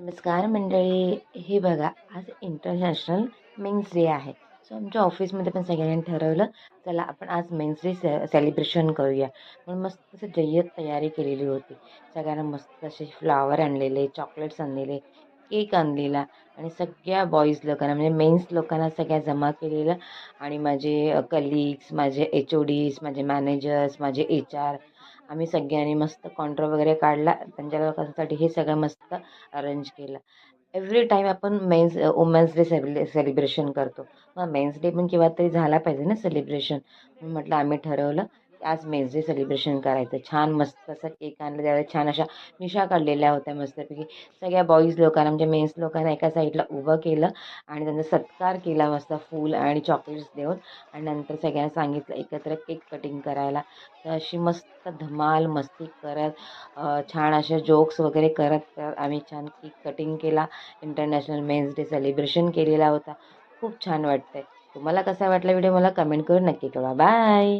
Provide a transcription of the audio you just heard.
नमस्कार मंडळी. हे बघा, आज इंटरनॅशनल मेन्स डे आहे. सो आमच्या ऑफिसमध्ये पण सगळ्यांनी ठरवलं, चला आपण आज मेन्स डे सेलिब्रेशन करूया. म्हणून मस्त असं जय्यत तयारी केलेली होती. सगळ्यांना मस्त असे फ्लावर आणलेले, चॉकलेट्स आणलेले, केक आणलेला आणि सगळ्या बॉईज लोकांना म्हणजे मेन्स लोकांना सगळ्या जमा केलेलं. आणि माझे कलिग्स, माझे HODs, माझे मॅनेजर्स, माझे HR, आम्ही सगळ्यांनी मस्त कॉन्ट्रा वगैरे काढला. त्यांच्या लोकांसाठी हे सगळं मस्त अरेंज केलं. एव्हरी टाईम आपण वुमन्स डे सेलिब्रेशन करतो. मग मेन्स डे पण केव्हा तरी झाला पाहिजे ना सेलिब्रेशन. म्हणून म्हटलं आम्ही ठरवलं की आज मेन्स डे सेलिब्रेशन करायचं. छान मस्त असा केक आणला, त्यावेळेस छान अशा मिशा काढलेल्या होत्या मस्तपैकी. सगळ्या बॉईज लोकांना म्हणजे मेन्स लोकांना एका साईडला उभं केलं आणि त्यांचा सत्कार केला मस्त फूल आणि चॉकलेट्स देऊन. आणि नंतर सगळ्यांना सांगितलं एकत्र केक कटिंग करायला. तर अशी मस्त धमाल मस्ती करत छान अशा जोक्स वगैरे करत करत आम्ही छान केक कटिंग केला. इंटरनॅशनल मेन्स डे सेलिब्रेशन केलेला होता. खूप छान वाटतंय. तुम्हाला कसा वाटला व्हिडिओ मला कमेंट करून नक्की कळवा. बाय.